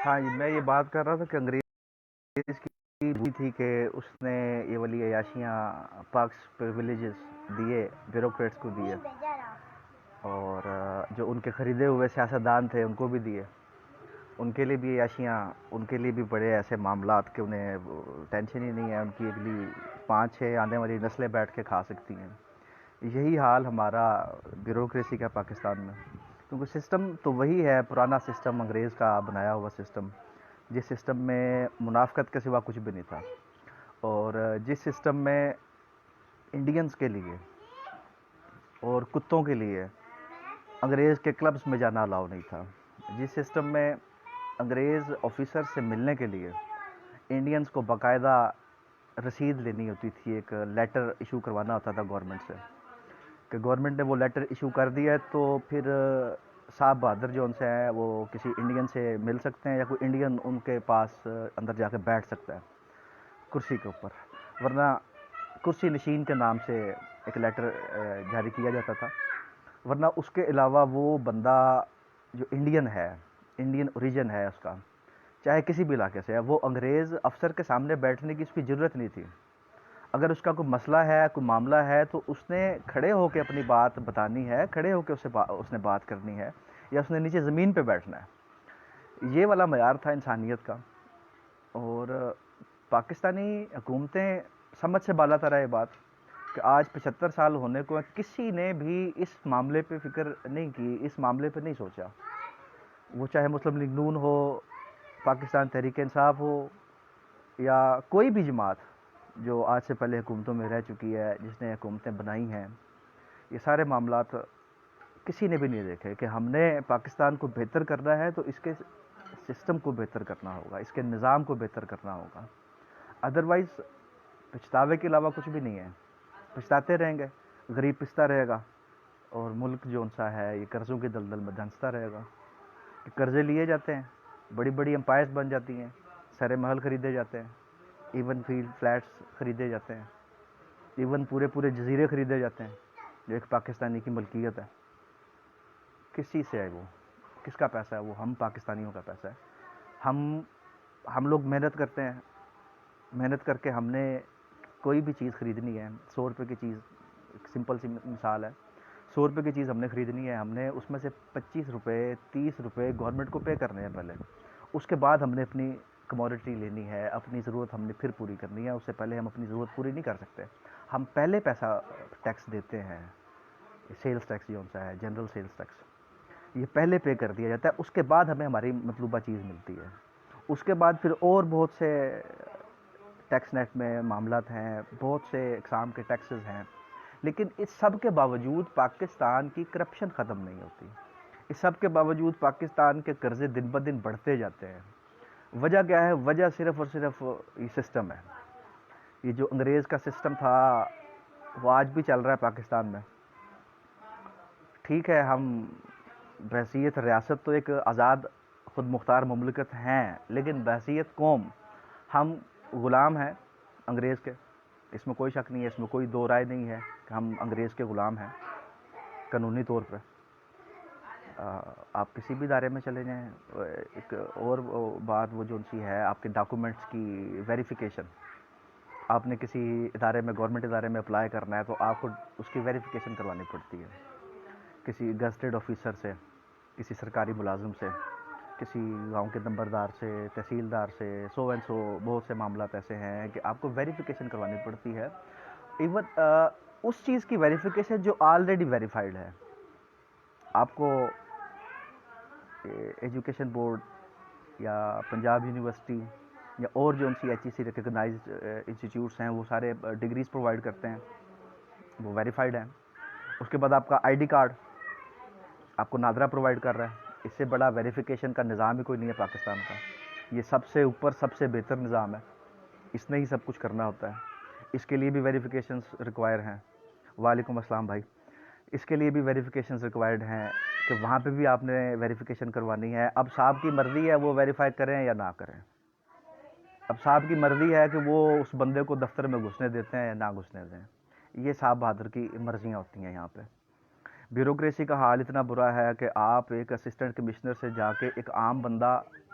ہاں جی، میں یہ بات کر رہا تھا کہ انگریز کی بھی تھی کہ اس نے یہ والی عیاشیاں، پاکس پریویلیجز دیے، بیوروکریٹس کو دیے، اور جو ان کے خریدے ہوئے سیاستدان تھے ان کو بھی دیے. ان کے لیے بھی عیاشیاں، ان کے لیے بھی بڑے ایسے معاملات کہ انہیں ٹینشن ہی نہیں ہے، ان کی اگلی 5-6 آنے والی نسلیں بیٹھ کے کھا سکتی ہیں. یہی حال ہمارا بیوروکریسی کا پاکستان میں، کیونکہ سسٹم تو وہی ہے، پرانا سسٹم، انگریز کا بنایا ہوا سسٹم، جس سسٹم میں منافقت کے سوا کچھ بھی نہیں تھا، اور جس سسٹم میں انڈینز کے لیے اور کتوں کے لیے انگریز کے کلبز میں جانا الاؤ نہیں تھا، جس سسٹم میں انگریز آفیسر سے ملنے کے لیے انڈینز کو باقاعدہ رسید لینی ہوتی تھی، ایک لیٹر ایشو کروانا ہوتا تھا گورنمنٹ سے، کہ گورنمنٹ نے وہ لیٹر ایشو کر دیا ہے تو پھر صاحب بہادر جو ان سے ہیں وہ کسی انڈین سے مل سکتے ہیں، یا کوئی انڈین ان کے پاس اندر جا کے بیٹھ سکتا ہے کرسی کے اوپر، ورنہ کرسی نشین کے نام سے ایک لیٹر جاری کیا جاتا تھا. ورنہ اس کے علاوہ وہ بندہ جو انڈین ہے، انڈین اوریجن ہے اس کا، چاہے کسی بھی علاقے سے ہے، وہ انگریز افسر کے سامنے بیٹھنے کی اس کی ضرورت نہیں تھی. اگر اس کا کوئی مسئلہ ہے، کوئی معاملہ ہے، تو اس نے کھڑے ہو کے اپنی بات بتانی ہے، کھڑے ہو کے اس نے بات کرنی ہے، یا اس نے نیچے زمین پہ بیٹھنا ہے. یہ والا معیار تھا انسانیت کا. اور پاکستانی حکومتیں سمجھ سے بالا تر ہے یہ بات کہ آج 75 سال ہونے کو کسی نے بھی اس معاملے پہ فکر نہیں کی، اس معاملے پہ نہیں سوچا. وہ چاہے مسلم لیگ نون ہو، پاکستان تحریک انصاف ہو، یا کوئی بھی جماعت جو آج سے پہلے حکومتوں میں رہ چکی ہے، جس نے حکومتیں بنائی ہیں، یہ سارے معاملات کسی نے بھی نہیں دیکھے کہ ہم نے پاکستان کو بہتر کرنا ہے تو اس کے سسٹم کو بہتر کرنا ہوگا، اس کے نظام کو بہتر کرنا ہوگا. ادروائز پچھتاوے کے علاوہ کچھ بھی نہیں ہے. پچھتاتے رہیں گے، غریب پستا رہے گا، اور ملک جو ان سا ہے یہ قرضوں کی دلدل میں دھنستا رہے گا. کہ قرضے لیے جاتے ہیں، بڑی بڑی امپائرز بن جاتی ہیں، سارے محل خریدے جاتے ہیں، ایون فیلڈ فلیٹس خریدے جاتے ہیں، ایون پورے پورے جزیرے خریدے جاتے ہیں جو ایک پاکستانی کی ملکیت ہے. کس چیز سے ہے وہ؟ کس کا پیسہ ہے وہ؟ ہم پاکستانیوں کا پیسہ ہے. ہم لوگ محنت کرتے ہیں، محنت کر کے ہم نے کوئی بھی چیز خریدنی ہے، 100 روپے کی چیز، ایک سمپل سی مثال ہے، 100 روپے کی چیز ہم نے خریدنی ہے، ہم نے اس میں سے 25 روپے 30 روپے گورنمنٹ کو پے کرنے ہیں پہلے. اس کے بعد ہم نے اپنی کموڈٹی لینی ہے، اپنی ضرورت ہم نے پھر پوری کرنی ہے. اس سے پہلے ہم اپنی ضرورت پوری نہیں کر سکتے. ہم پہلے پیسہ ٹیکس دیتے ہیں، سیلز ٹیکس جو سا ہے، جنرل سیلز ٹیکس، یہ پہلے پے کر دیا جاتا ہے. اس کے بعد ہمیں ہماری مطلوبہ چیز ملتی ہے. اس کے بعد پھر اور بہت سے ٹیکس نیٹ میں معاملات ہیں، بہت سے اقسام کے ٹیکسز ہیں، لیکن اس سب کے باوجود پاکستان کی کرپشن ختم نہیں ہوتی. اس سب کے باوجود پاکستان کے قرضے دن بدن بڑھتے جاتے ہیں. وجہ کیا ہے؟ وجہ صرف اور صرف یہ سسٹم ہے. یہ جو انگریز کا سسٹم تھا وہ آج بھی چل رہا ہے پاکستان میں. ٹھیک ہے، ہم بحیثیت ریاست تو ایک آزاد خود مختار مملکت ہیں، لیکن بحیثیت قوم ہم غلام ہیں انگریز کے. اس میں کوئی شک نہیں ہے، اس میں کوئی دو رائے نہیں ہے کہ ہم انگریز کے غلام ہیں قانونی طور پہ. آپ کسی بھی ادارے میں چلے جائیں، ایک اور بات وہ جو ان سی ہے آپ کے ڈاکومنٹس کی ویریفیکیشن. آپ نے کسی ادارے میں، گورنمنٹ ادارے میں اپلائی کرنا ہے تو آپ کو اس کی ویریفیکیشن کروانی پڑتی ہے، کسی گزٹڈ آفیسر سے، کسی سرکاری ملازم سے، کسی گاؤں کے نمبردار سے، تحصیلدار سے، سو اینڈ سو. بہت سے معاملات ایسے ہیں کہ آپ کو ویریفیکیشن کروانی پڑتی ہے. ایون اس چیز کی ویریفیکیشن جو آلریڈی ویریفائڈ ہے. آپ کو ایجوکیشن بورڈ یا پنجاب یونیورسٹی یا اور جو ان سی ایچ ای سی ریکگنائزڈ انسٹیٹیوٹس ہیں وہ سارے ڈگریز پرووائڈ کرتے ہیں، وہ ویریفائڈ ہیں. اس کے بعد آپ کا آئی ڈی کارڈ آپ کو نادرا پرووائڈ کر رہا ہے. اس سے بڑا ویریفیکیشن کا نظام ہی کوئی نہیں ہے پاکستان کا. یہ سب سے اوپر، سب سے بہتر نظام ہے. اس نے ہی سب کچھ کرنا ہوتا ہے. اس کے لیے بھی ویریفیکیشنز ریکوائر ہیں. وعلیکم السلام بھائی. اس کے لیے بھی ویریفیکیشنز ریکوائرڈ ہیں کہ وہاں پہ بھی آپ نے ویریفیکیشن کروانی ہے. اب صاحب کی مرضی ہے وہ ویریفائی کریں یا نہ کریں. اب صاحب کی مرضی ہے کہ وہ اس بندے کو دفتر میں گھسنے دیتے ہیں یا نہ گھسنے دیں. یہ صاحب بہادر کی مرضیاں ہوتی ہیں. یہاں پہ بیوروکریسی کا حال اتنا برا ہے کہ آپ ایک اسسٹنٹ کمشنر سے جا کے ایک عام بندہ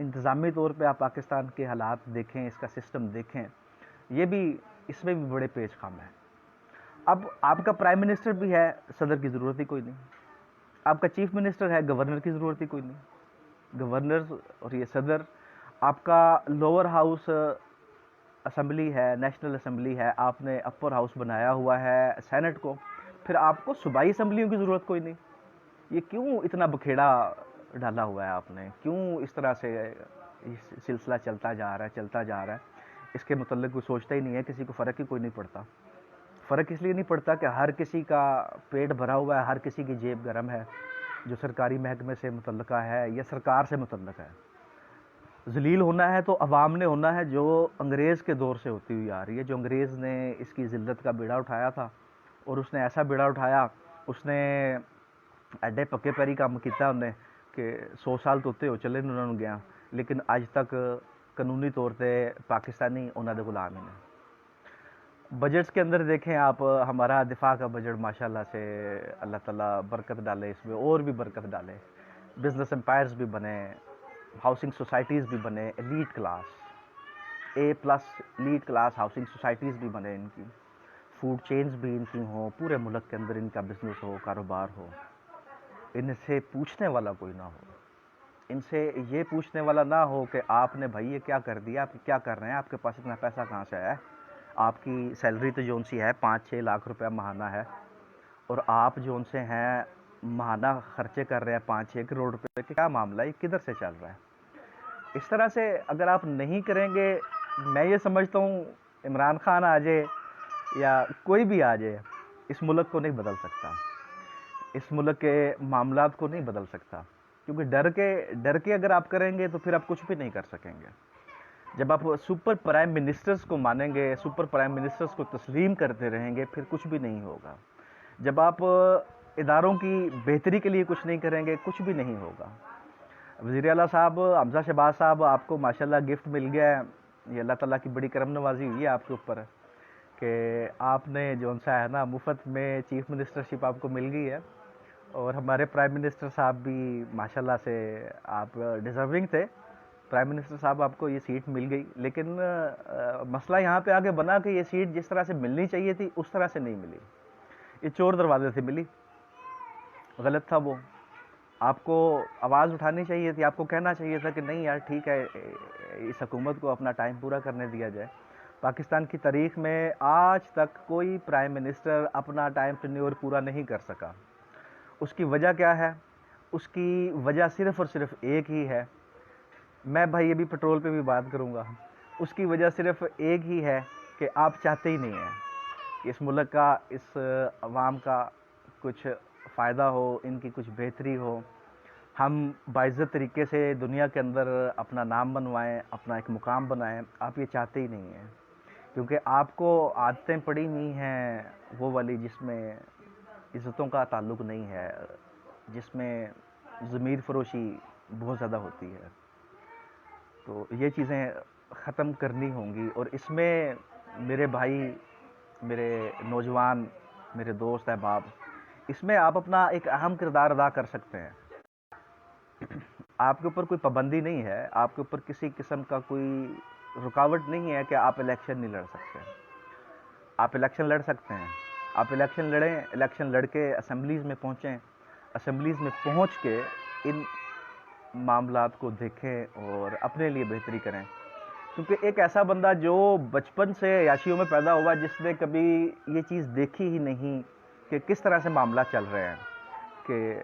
انتظامی طور پہ آپ پاکستان کے حالات دیکھیں، اس کا سسٹم دیکھیں، یہ بھی اس میں بھی بڑے پیچ خم ہیں. اب آپ کا پرائم منسٹر بھی ہے، صدر کی ضرورت ہی کوئی نہیں. آپ کا چیف منسٹر ہے، گورنر کی ضرورت ہی کوئی نہیں. گورنر اور یہ صدر، آپ کا لوور ہاؤس اسمبلی ہے، نیشنل اسمبلی ہے، آپ نے اپر ہاؤس بنایا ہوا ہے سینٹ کو، پھر آپ کو صوبائی اسمبلیوں کی ضرورت کوئی نہیں. یہ کیوں اتنا بکھیڑا ڈالا ہوا ہے آپ نے؟ کیوں اس طرح سے سلسلہ چلتا جا رہا ہے؟ اس کے متعلق کوئی سوچتا ہی نہیں ہے، کسی کو فرق ہی کوئی نہیں پڑتا. فرق اس لیے نہیں پڑتا کہ ہر کسی کا پیٹ بھرا ہوا ہے، ہر کسی کی جیب گرم ہے، جو سرکاری محکمے سے متعلقہ ہے یا سرکار سے متعلق ہے. ذلیل ہونا ہے تو عوام نے ہونا ہے، جو انگریز کے دور سے ہوتی ہوئی آ رہی ہے، جو انگریز نے اس کی ذلت کا بیڑا اٹھایا تھا، اور اس نے ایسا بیڑا اٹھایا، اس نے ایڈے پکے پیری کام کیتا انہیں کہ 100 سال تو ہو چلے انہوں نے گیا، لیکن اج تک قانونی طور پہ پاکستانی انہوں نے غلام ہی نہیں. بجٹس کے اندر دیکھیں آپ، ہمارا دفاع کا بجٹ ماشاءاللہ سے اللہ تعالیٰ برکت ڈالے، اس میں اور بھی برکت ڈالے، بزنس امپائرز بھی بنے، ہاؤسنگ سوسائٹیز بھی بنے، elite class A+ elite class housing societies بھی بنے ان کی، فوڈ چینز بھی ان کی ہوں، پورے ملک کے اندر ان کا بزنس ہو، کاروبار ہو. ان سے پوچھنے والا کوئی نہ ہو، ان سے یہ پوچھنے والا نہ ہو کہ آپ نے بھائی یہ کیا کر دیا، آپ کیا کر رہے ہیں، آپ کے پاس اتنا پیسہ کہاں سے ہے، آپ کی سیلری تو جون سی ہے 5-6 لاکھ روپے ماہانہ ہے، اور آپ جون سے ہیں ماہانہ خرچے کر رہے ہیں 5-6 کروڑ روپے. کیا معاملہ ہے، یہ کدھر سے چل رہا ہے؟ اس طرح سے اگر آپ نہیں کریں گے، میں یہ سمجھتا ہوں عمران خان آ جائے یا کوئی بھی آ جائے، اس ملک کو نہیں بدل سکتا، اس ملک کے معاملات کو نہیں بدل سکتا. کیونکہ ڈر کے اگر آپ کریں گے تو پھر آپ کچھ بھی نہیں کر سکیں گے. جب آپ سپر پرائم منسٹرز کو مانیں گے، سپر پرائم منسٹرز کو تسلیم کرتے رہیں گے، پھر کچھ بھی نہیں ہوگا. جب آپ اداروں کی بہتری کے لیے کچھ نہیں کریں گے، کچھ بھی نہیں ہوگا. وزیر اعلیٰ صاحب حمزہ شہباز صاحب، آپ کو ماشاءاللہ گفٹ مل گیا ہے، یہ اللہ تعالیٰ کی بڑی کرم نوازی ہوئی ہے آپ کے اوپر کہ آپ نے جو سا ہے نا مفت میں چیف منسٹرشپ آپ کو مل گئی ہے. اور ہمارے پرائم منسٹر صاحب بھی ماشاءاللہ سے آپ ڈیزرونگ تھے، پرائم منسٹر صاحب آپ کو یہ سیٹ مل گئی. لیکن مسئلہ یہاں پہ آگے بنا کہ یہ سیٹ جس طرح سے ملنی چاہیے تھی اس طرح سے نہیں ملی، یہ چور دروازے سے ملی. غلط تھا وہ، آپ کو آواز اٹھانی چاہیے تھی، آپ کو کہنا چاہیے تھا کہ نہیں یار ٹھیک ہے، اس حکومت کو اپنا ٹائم پورا کرنے دیا جائے. پاکستان کی تاریخ میں آج تک کوئی پرائم منسٹر اپنا ٹائم ٹینیور پورا نہیں کر سکا. اس کی وجہ کیا ہے؟ اس کی وجہ صرف اور صرف ایک ہی ہے. میں بھائی ابھی پٹرول پہ بھی بات کروں گا. اس کی وجہ صرف ایک ہی ہے کہ آپ چاہتے ہی نہیں ہیں کہ اس ملک کا، اس عوام کا کچھ فائدہ ہو، ان کی کچھ بہتری ہو، ہم باعزت طریقے سے دنیا کے اندر اپنا نام بنوائیں، اپنا ایک مقام بنائیں. آپ یہ چاہتے ہی نہیں ہیں، کیونکہ آپ کو عادتیں پڑی ہوئی ہیں وہ والی جس میں عزتوں کا تعلق نہیں ہے، جس میں ضمیر فروشی بہت زیادہ ہوتی ہے. تو یہ چیزیں ختم کرنی ہوں گی. اور اس میں میرے بھائی، میرے نوجوان، میرے دوست احباب، اس میں آپ اپنا ایک اہم کردار ادا کر سکتے ہیں. آپ کے اوپر کوئی پابندی نہیں ہے، آپ کے اوپر کسی قسم کا کوئی رکاوٹ نہیں ہے کہ آپ الیکشن نہیں لڑ سکتے. آپ الیکشن لڑ سکتے ہیں، آپ الیکشن لڑیں، الیکشن لڑ کے اسمبلیز میں پہنچیں، اسمبلیز میں پہنچ کے ان معاملات کو دیکھیں اور اپنے لیے بہتری کریں. کیونکہ ایک ایسا بندہ جو بچپن سے عیاشیوں میں پیدا ہوا، جس نے کبھی یہ چیز دیکھی ہی نہیں کہ کس طرح سے معاملات چل رہے ہیں، کہ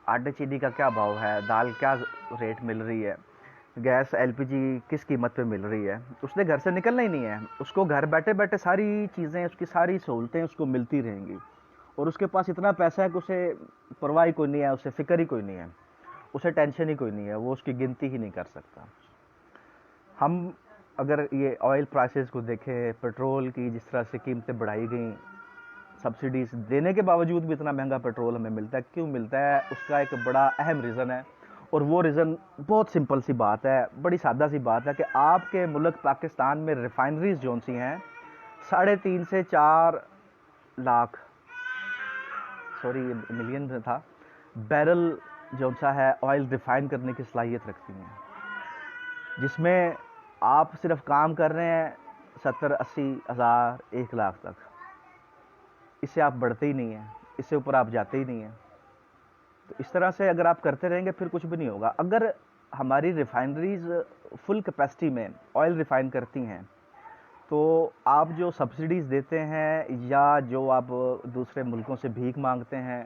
آٹے چینی کا کیا بھاؤ ہے، دال کیا ریٹ مل رہی ہے، گیس LPG کس قیمت پہ مل رہی ہے. اس نے گھر سے نکلنا ہی نہیں ہے، اس کو گھر بیٹھے بیٹھے ساری چیزیں، اس کی ساری سہولتیں اس کو ملتی رہیں گی. اور اس کے پاس اتنا پیسہ ہے کہ اسے پرواہ کوئی نہیں ہے، اسے فکر ہی کوئی نہیں ہے، اسے ٹینشن ہی کوئی نہیں ہے، وہ اس کی گنتی ہی نہیں کر سکتا. ہم اگر یہ آئل پرائسز کو دیکھیں، پیٹرول کی جس طرح سے قیمتیں بڑھائی گئیں، سبسڈیز دینے کے باوجود بھی اتنا مہنگا پیٹرول ہمیں ملتا ہے. کیوں ملتا ہے؟ اس کا ایک بڑا اہم ریزن ہے، اور وہ ریزن بہت سمپل سی بات ہے، بڑی سادہ سی بات ہے کہ آپ کے ملک پاکستان میں ریفائنریز جون سی ہیں 3.5 سے 4 لاکھ ملین تھا بیرل جو سا ہے آئل ریفائن کرنے کی صلاحیت رکھتی ہیں. جس میں آپ صرف کام کر رہے ہیں 70-80 ہزار 1 لاکھ تک. اس سے آپ بڑھتے ہی نہیں ہیں, اس سے اوپر آپ جاتے ہی نہیں ہیں. تو اس طرح سے اگر آپ کرتے رہیں گے پھر کچھ بھی نہیں ہوگا. اگر ہماری ریفائنریز فل کیپیسٹی میں آئل ریفائن کرتی ہیں تو آپ جو سبسڈیز دیتے ہیں یا جو آپ دوسرے ملکوں سے بھیک مانگتے ہیں,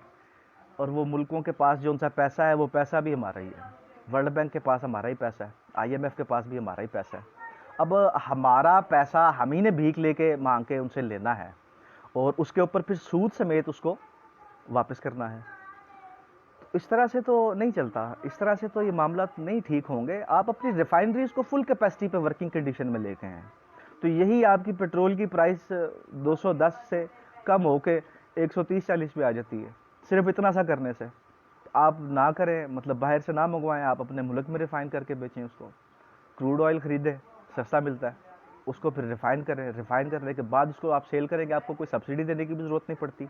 اور وہ ملکوں کے پاس جو ان کا پیسہ ہے وہ پیسہ بھی ہمارا ہی ہے. ورلڈ بینک کے پاس ہمارا ہی پیسہ ہے, IMF کے پاس بھی ہمارا ہی پیسہ ہے. اب ہمارا پیسہ ہم ہی نے بھیک لے کے مانگ کے ان سے لینا ہے, اور اس کے اوپر پھر سود سمیت اس کو واپس کرنا ہے. اس طرح سے تو نہیں چلتا, اس طرح سے تو یہ معاملات نہیں ٹھیک ہوں گے. آپ اپنی ریفائنریز کو فل کیپیسٹی پہ ورکنگ کنڈیشن میں لے کے ہیں, تو یہی آپ کی پیٹرول کی پرائس 210 سے کم ہو کے 130-140 پہ آ جاتی ہے, صرف اتنا سا کرنے سے. آپ نہ کریں, مطلب باہر سے نہ منگوائیں, آپ اپنے ملک میں ریفائن کر کے بیچیں اس کو. کروڈ آئل خریدیں, سستا ملتا ہے, اس کو پھر ریفائن کریں. ریفائن کرنے کے بعد اس کو آپ سیل کریں گے, آپ کو کوئی سبسڈی دینے کی بھی ضرورت نہیں پڑتی,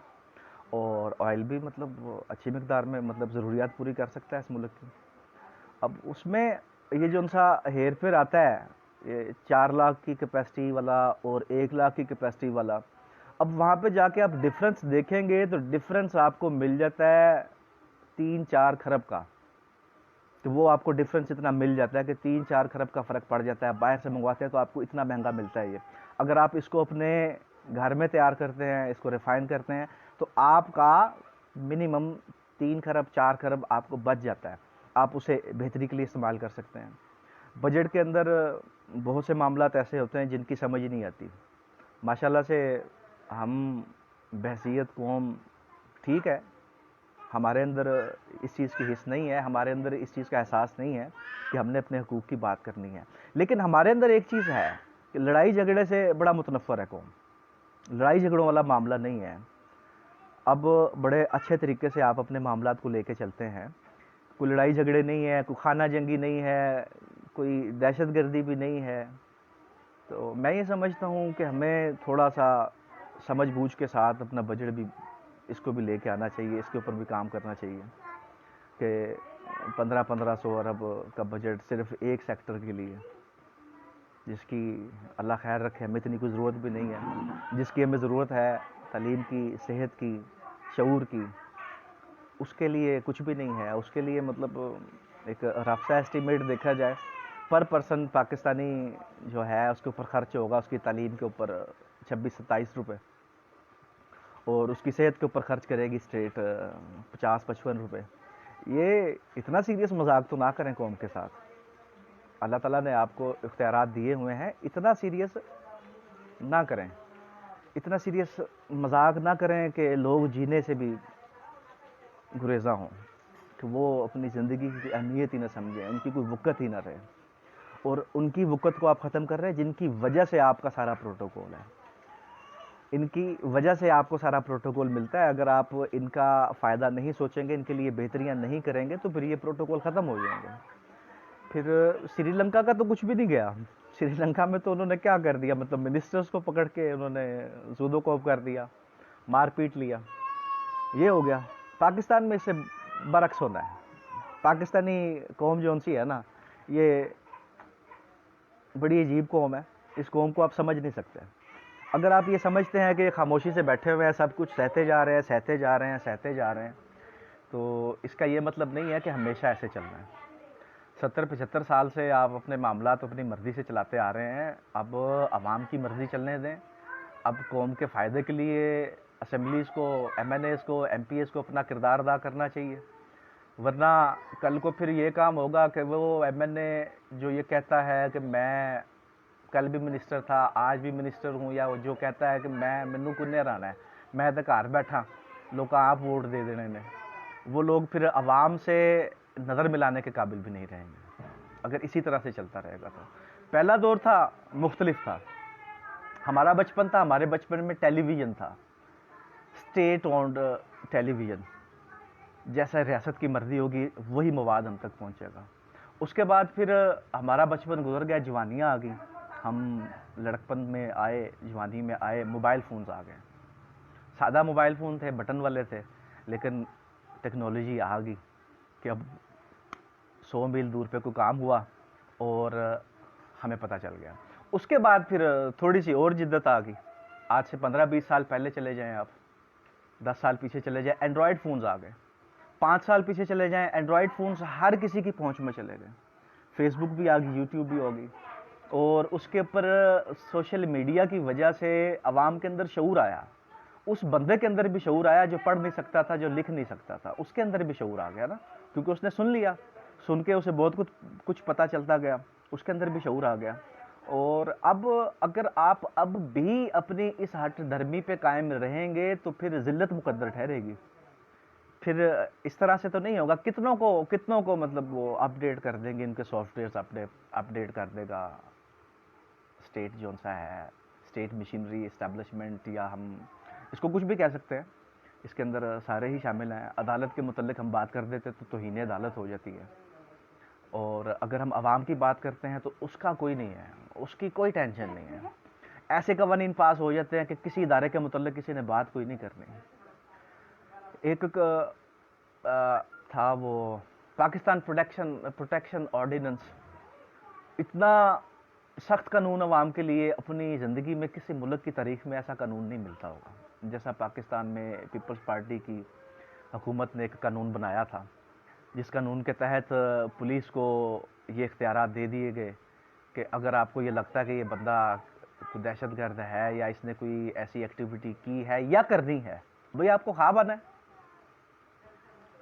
اور آئل بھی مطلب اچھی مقدار میں مطلب ضروریات پوری کر سکتا ہے اس ملک کی. اب اس میں یہ جو ان سا ہیر پھیر آتا ہے, یہ 4 لاکھ کی کیپیسٹی والا اور 1 لاکھ کی کیپیسٹی والا, اب وہاں پہ جا کے آپ ڈفرینس دیکھیں گے تو ڈفرینس آپ کو مل جاتا ہے 3-4 کھرب کا. تو وہ آپ کو ڈفرینس اتنا مل جاتا ہے کہ 3-4 کھرب کا فرق پڑ جاتا ہے. باہر سے منگواتے ہیں تو آپ کو اتنا مہنگا ملتا ہے یہ. اگر آپ اس کو اپنے گھر میں تیار کرتے ہیں, اس کو ریفائن کرتے ہیں, تو آپ کا منیمم 3-4 کھرب آپ کو بچ جاتا ہے. آپ اسے بہتری کے لیے استعمال کر سکتے ہیں. بجٹ کے اندر بہت سے معاملات ایسے ہوتے ہیں جن کی سمجھ نہیں آتی. ماشاءاللہ سے ہم بحیثیت قوم ٹھیک ہے, ہمارے اندر اس چیز کی حس نہیں ہے, ہمارے اندر اس چیز کا احساس نہیں ہے کہ ہم نے اپنے حقوق کی بات کرنی ہے. لیکن ہمارے اندر ایک چیز ہے کہ لڑائی جھگڑے سے بڑا متنفر ہے قوم. لڑائی جھگڑوں والا معاملہ نہیں ہے. اب بڑے اچھے طریقے سے آپ اپنے معاملات کو لے کے چلتے ہیں, کوئی لڑائی جھگڑے نہیں ہے, کوئی خانہ جنگی نہیں ہے, کوئی دہشت گردی بھی نہیں ہے. تو میں یہ سمجھتا ہوں کہ ہمیں تھوڑا سا سمجھ بوجھ کے ساتھ اپنا بجٹ بھی اس کو بھی لے کے آنا چاہیے, اس کے اوپر بھی کام کرنا چاہیے کہ 1500 ارب کا بجٹ صرف ایک سیکٹر کے لیے, جس کی اللہ خیر رکھے ہمیں اتنی کوئی ضرورت بھی نہیں ہے. جس کی ہمیں ضرورت ہے تعلیم کی, صحت کی, شعور کی, اس کے لیے کچھ بھی نہیں ہے. اس کے لیے مطلب ایک رافع ایسٹیمیٹ دیکھا جائے پر پرسن پاکستانی جو ہے اس کے اوپر خرچ ہوگا اس کی تعلیم کے اوپر 26-27 روپے, اور اس کی صحت کے اوپر خرچ کرے گی اسٹیٹ 50-55 روپے. یہ اتنا سیریس مذاق تو نہ کریں قوم کے ساتھ. اللہ تعالیٰ نے آپ کو اختیارات دیے ہوئے ہیں, اتنا سیریس نہ کریں, اتنا سیریس مذاق نہ کریں کہ لوگ جینے سے بھی گریزاں ہوں, کہ وہ اپنی زندگی کی اہمیت ہی نہ سمجھیں, ان کی کوئی وقت ہی نہ رہے. اور ان کی وقت کو آپ ختم کر رہے ہیں جن کی وجہ سے آپ کا سارا پروٹوکول ہے, ان کی وجہ سے آپ کو سارا پروٹوکول ملتا ہے. اگر آپ ان کا فائدہ نہیں سوچیں گے, ان کے لیے بہتریاں نہیں کریں گے, تو پھر یہ پروٹوکول ختم ہو جائیں گے. پھر سری لنکا کا تو کچھ بھی نہیں گیا. سری لنکا میں تو انہوں نے کیا کر دیا, مطلب منسٹرز کو پکڑ کے انہوں نے زودو کوپ کر دیا, مار پیٹ لیا, یہ ہو گیا. پاکستان میں اس سے برعکس ہونا ہے. پاکستانی قوم جو ان سی ہے نا, یہ بڑی عجیب قوم ہے. اس قوم کو آپ سمجھ نہیں سکتے. اگر آپ یہ سمجھتے ہیں کہ خاموشی سے بیٹھے ہوئے ہیں, سب کچھ سہتے جا رہے ہیں, سہتے جا رہے ہیں, سہتے جا رہے ہیں, تو اس کا یہ مطلب نہیں ہے کہ ہمیشہ ایسے چلنا ہے. 70-75 سال سے آپ اپنے معاملات اپنی مرضی سے چلاتے آ رہے ہیں. اب عوام کی مرضی چلنے دیں. اب قوم کے فائدے کے لیے اسمبلیز کو, MNAs کو, MPs کو اپنا کردار ادا کرنا چاہیے. ورنہ کل کو پھر یہ کام ہوگا کہ وہ MNA جو یہ کہتا ہے کہ میں کل بھی منسٹر تھا, آج بھی منسٹر ہوں, یا جو کہتا ہے کہ مینوں کننے رانا ہے, میں تو گھر بیٹھا, لوگ آپ ووٹ دے دینے نے, وہ لوگ پھر عوام سے نظر ملانے کے قابل بھی نہیں رہیں گے اگر اسی طرح سے چلتا رہے گا. تو پہلا دور تھا, مختلف تھا. ہمارا بچپن تھا, ہمارے بچپن میں ٹیلی ویژن تھا, اسٹیٹ اونڈ ٹیلی ویژن, جیسا ریاست کی مرضی ہوگی وہی مواد ہم تک پہنچے گا. اس کے بعد پھر ہمارا بچپن گزر گیا, جوانیاں آ گئیں, ہم لڑکپن میں آئے, جوانی میں آئے, موبائل فونز آ گئے. سادہ موبائل فون تھے, بٹن والے تھے, لیکن ٹیکنالوجی آ گئی کہ اب 100 میل دور پہ کوئی کام ہوا اور ہمیں پتہ چل گیا. اس کے بعد پھر تھوڑی سی اور جدت آ گئی. آج سے 15-20 سال پہلے چلے جائیں آپ, 10 سال پیچھے چلے جائیں, اینڈرائڈ فونز آ گئے. 5 سال پیچھے چلے جائیں, اینڈرائڈ فونز ہر کسی کی پہنچ میں چلے گئے. فیس بک بھی آ گئی, یوٹیوب بھی ہوگی, اور اس کے اوپر سوشل میڈیا کی وجہ سے عوام کے اندر شعور آیا. اس بندے کے اندر بھی شعور آیا جو پڑھ نہیں سکتا تھا, جو لکھ نہیں سکتا تھا, اس کے اندر بھی شعور آ گیا نا, کیونکہ اس نے سن لیا, سن کے اسے بہت کچھ پتہ چلتا گیا, اس کے اندر بھی شعور آ گیا. اور اب اگر آپ اب بھی اپنی اس ہٹ دھرمی پہ قائم رہیں گے تو پھر ذلت مقدر ٹھہرے گی. پھر اس طرح سے تو نہیں ہوگا. کتنوں کو مطلب وہ اپڈیٹ کر دیں گے, ان کے سافٹ ویئرس اپڈیٹ کر دے گا اسٹیٹ جو سا ہے, اسٹیٹ مشینری اسٹیبلشمنٹ, یا ہم اس کو کچھ بھی کہہ سکتے ہیں, اس کے اندر سارے ہی شامل ہیں. عدالت کے متعلق ہم بات کر دیتے تو توہین عدالت ہو جاتی ہے, اور اگر ہم عوام کی بات کرتے ہیں تو اس کا کوئی نہیں ہے, اس کی کوئی ٹینشن نہیں ہے. ایسے قوانین پاس ہو جاتے ہیں کہ کسی ادارے کے متعلق کسی نے بات کوئی نہیں کرنی. ایک تھا وہ پاکستان پروٹیکشن آرڈیننس, اتنا سخت قانون عوام کے لیے اپنی زندگی میں کسی ملک کی تاریخ میں ایسا قانون نہیں ملتا ہوگا جیسا پاکستان میں پیپلز پارٹی کی حکومت نے ایک قانون بنایا تھا, جس قانون کے تحت پولیس کو یہ اختیارات دے دیے گئے کہ اگر آپ کو یہ لگتا ہے کہ یہ بندہ کوئی دہشت گرد ہے یا اس نے کوئی ایسی ایکٹیویٹی کی ہے یا کرنی ہے, بھئی آپ کو خواب آنا ہے.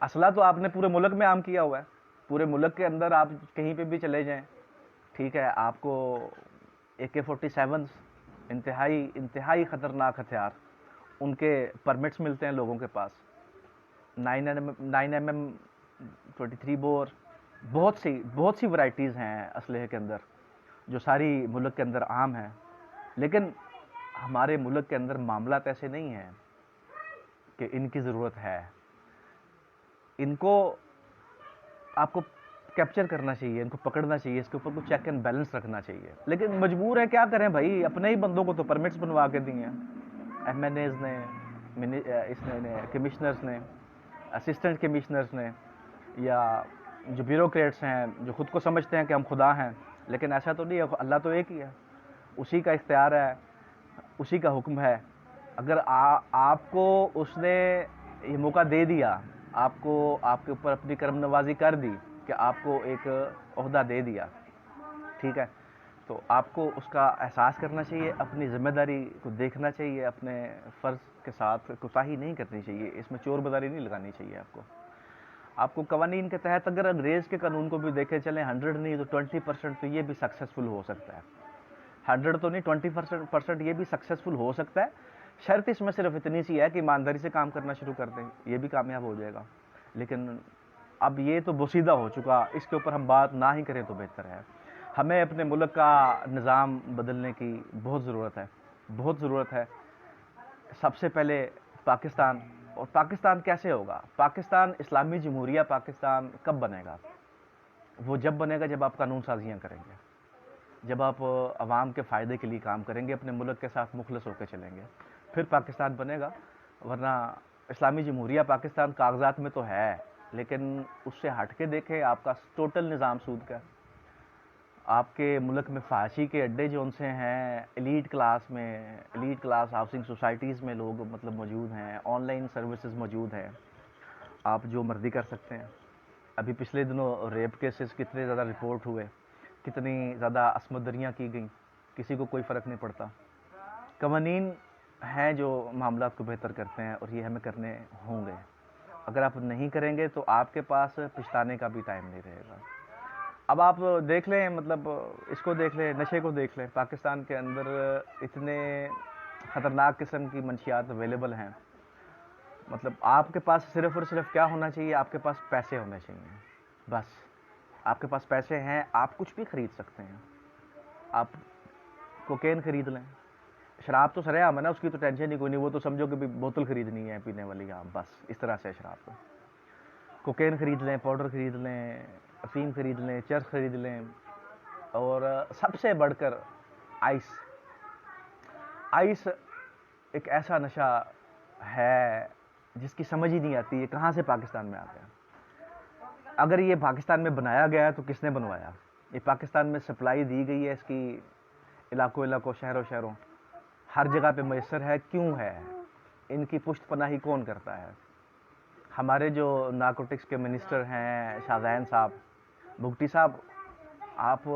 اسلحہ تو آپ نے پورے ملک میں عام کیا ہوا ہے, پورے ملک کے اندر آپ کہیں پہ بھی چلے جائیں, ٹھیک ہے, آپ کو AK-47 انتہائی خطرناک ہتھیار, ان کے پرمٹس ملتے ہیں لوگوں کے پاس. 9mm 23 بور, بہت سی ورائٹیز ہیں اسلحے کے اندر جو ساری ملک کے اندر عام ہیں. لیکن ہمارے ملک کے اندر معاملات ایسے نہیں ہیں کہ ان کی ضرورت ہے. ان کو آپ کو کیپچر کرنا چاہیے, ان کو پکڑنا چاہیے, اس کے اوپر کچھ چیک اینڈ بیلنس رکھنا چاہیے. لیکن مجبور ہے, کیا کریں بھائی, اپنے ہی بندوں کو تو پرمٹس بنوا کے دیے ہیں MNAs نے, کمشنرز نے, اسسٹنٹ کمشنرز نے, یا جو بیوروکریٹس ہیں جو خود کو سمجھتے ہیں کہ ہم خدا ہیں. لیکن ایسا تو نہیں ہے, اللہ تو ایک ہی ہے, اسی کا اختیار ہے, اسی کا حکم ہے. اگر آپ کو اس نے یہ موقع دے دیا, آپ کو آپ کے اوپر اپنی کرم نوازی کر دی کہ آپ کو ایک عہدہ دے دیا, ٹھیک ہے, تو آپ کو اس کا احساس کرنا چاہیے, اپنی ذمہ داری کو دیکھنا چاہیے, اپنے فرض کے ساتھ کوتاہی نہیں کرنی چاہیے, اس میں چور بداری نہیں لگانی چاہیے. آپ کو قوانین کے تحت اگر انگریز کے قانون کو بھی دیکھے چلیں, 100 نہیں تو 20% تو یہ بھی سکسیسفل ہو سکتا ہے. 100 تو نہیں, 20% یہ بھی سکسیسفل ہو سکتا ہے. شرط اس میں صرف اتنی سی ہے کہ ایمانداری سے کام کرنا شروع کر دیں, یہ بھی کامیاب ہو جائے گا. لیکن اب یہ تو بوسیدہ ہو چکا, اس کے اوپر ہم بات نہ ہی کریں تو بہتر ہے. ہمیں اپنے ملک کا نظام بدلنے کی بہت ضرورت ہے. سب سے پہلے پاکستان. اور پاکستان کیسے ہوگا؟ پاکستان اسلامی جمہوریہ پاکستان کب بنے گا؟ وہ جب بنے گا جب آپ قانون سازیاں کریں گے, جب آپ عوام کے فائدے کے لیے کام کریں گے, اپنے ملک کے ساتھ مخلص ہو کے چلیں گے, پھر پاکستان بنے گا. ورنہ اسلامی جمہوریہ پاکستان کاغذات میں تو ہے, لیکن اس سے ہٹ کے دیکھیں آپ کا ٹوٹل نظام سود کا. آپ کے ملک میں فحاشی کے اڈے جو ان سے ہیں, ایلیٹ کلاس ہاؤسنگ سوسائٹیز میں لوگ مطلب موجود ہیں, آن لائن سروسز موجود ہیں, آپ جو مرضی کر سکتے ہیں. ابھی پچھلے دنوں ریپ کیسز کتنے زیادہ رپورٹ ہوئے, کتنی زیادہ عصمت دریاں کی گئیں, کسی کو کوئی فرق نہیں پڑتا. قوانین ہیں جو معاملات کو بہتر کرتے ہیں, اور یہ ہمیں کرنے ہوں گے. اگر آپ نہیں کریں گے تو آپ کے پاس پچھتانے کا بھی ٹائم نہیں رہے گا. اب آپ دیکھ لیں, مطلب اس کو دیکھ لیں, نشے کو دیکھ لیں. پاکستان کے اندر اتنے خطرناک قسم کی منشیات اویلیبل ہیں. مطلب آپ کے پاس صرف اور صرف کیا ہونا چاہیے, آپ کے پاس پیسے ہونے چاہیے. بس آپ کے پاس پیسے ہیں, آپ کچھ بھی خرید سکتے ہیں. آپ کوکین خرید لیں, شراب تو سرے عام ہے نا, اس کی تو ٹینشن ہی کوئی نہیں. وہ تو سمجھو کہ بوتل خریدنی ہے پینے والی, آپ بس اس طرح سے شراب کو کوکین خرید لیں, پاؤڈر خرید لیں, افیم خرید لیں, چرس خرید لیں. اور سب سے بڑھ کر آئس ایک ایسا نشہ ہے جس کی سمجھ ہی نہیں آتی ہے کہاں سے پاکستان میں آ گیا. اگر یہ پاکستان میں بنایا گیا ہے تو کس نے بنوایا؟ یہ پاکستان میں سپلائی دی گئی ہے اس کی علاقوں علاقوں شہروں شہروں ہر جگہ پہ میسر ہے، کیوں ہے؟ ان کی پشت پناہی کون کرتا ہے؟ ہمارے جو نارکوٹکس کے منسٹر ہیں شاہزین صاحب، بگٹی صاحب، آپ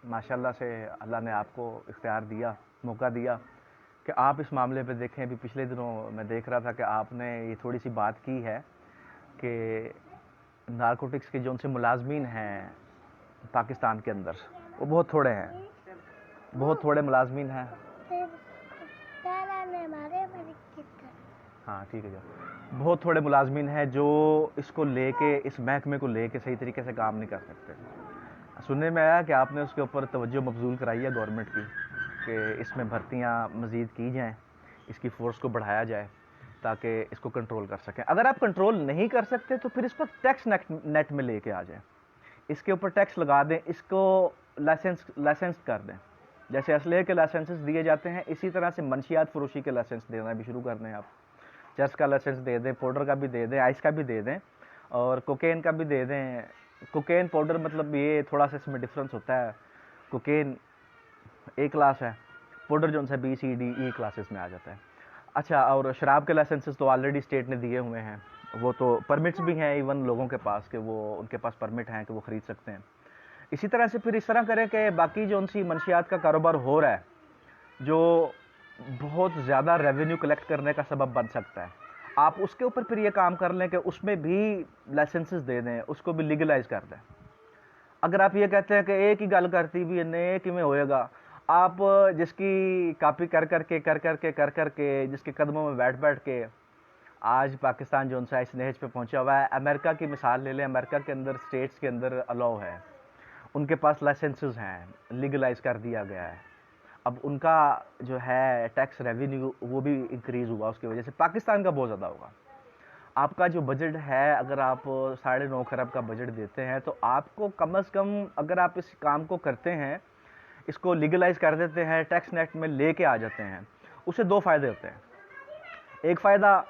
ماشاءاللہ سے اللہ نے آپ کو اختیار دیا، موقع دیا کہ آپ اس معاملے پہ دیکھیں. ابھی پچھلے دنوں میں دیکھ رہا تھا کہ آپ نے یہ تھوڑی سی بات کی ہے کہ نارکوٹکس کے جو ان سے ملازمین ہیں پاکستان کے اندر وہ بہت تھوڑے ہیں، بہت تھوڑے ملازمین ہیں. ہاں ٹھیک ہے جی. بہت تھوڑے ملازمین ہیں جو اس کو لے کے، اس محکمے کو لے کے صحیح طریقے سے کام نہیں کر سکتے. سننے میں آیا کہ آپ نے اس کے اوپر توجہ مبذول کرائی ہے گورنمنٹ کی کہ اس میں بھرتیاں مزید کی جائیں، اس کی فورس کو بڑھایا جائے تاکہ اس کو کنٹرول کر سکیں. اگر آپ کنٹرول نہیں کر سکتے تو پھر اس کو ٹیکس نیٹ میں لے کے آ جائیں، اس کے اوپر ٹیکس لگا دیں، اس کو لائسنس کر دیں. جیسے اسلحے کے لائسنسز دیے جاتے ہیں اسی طرح سے منشیات فروشی کے لائسنس دینا بھی شروع کر دیں. آپ چرس کا لائسنس دے دیں، پاؤڈر کا بھی دے دیں، آئس کا بھی دے دیں اور کوکین کا بھی دے دیں. کوکین پاؤڈر مطلب یہ تھوڑا سا اس میں ڈفرینس ہوتا ہے، کوکین اے کلاس ہے، پاؤڈر جو ان سے BCD E کلاسز میں آ جاتا ہے. اچھا، اور شراب کے لائسنسز تو آلریڈی اسٹیٹ نے دیے ہوئے ہیں، وہ تو پرمٹس بھی ہیں ایون لوگوں کے پاس کہ وہ ان کے پاس پرمٹ ہیں کہ وہ خرید سکتے ہیں. اسی طرح سے پھر اس طرح کریں کہ باقی جو ان سی منشیات کا کاروبار ہو رہا ہے جو بہت زیادہ ریونیو کلیکٹ کرنے کا سبب بن سکتا ہے، آپ اس کے اوپر پھر یہ کام کر لیں کہ اس میں بھی لائسنسز دے دیں، اس کو بھی لیگلائز کر دیں. اگر آپ یہ کہتے ہیں کہ ایک ہی گل کرتی بھی نے کہ میں ہوئے گا، آپ جس کی کاپی کر کر کے جس کے قدموں میں بیٹھ کے آج پاکستان جو ان سا اس نہج پہ پہنچا ہوا ہے. امریکہ کی مثال لے لیں، امریکہ کے اندر اسٹیٹس کے اندر الاؤ ہے، ان کے پاس لائسنسز ہیں، لیگلائز کر دیا گیا ہے. اب ان کا جو ہے ٹیکس ریونیو وہ بھی انکریز ہوا، اس کی وجہ سے پاکستان کا بہت زیادہ ہوگا. آپ کا جو بجٹ ہے، اگر آپ 9.5 کروڑ کا بجٹ دیتے ہیں تو آپ کو کم از کم اگر آپ اس کام کو کرتے ہیں، اس کو لیگلائز کر دیتے ہیں، ٹیکس نیٹ میں لے کے آ جاتے ہیں، اس سے 2 فائدے ہوتے ہیں. ایک فائدہ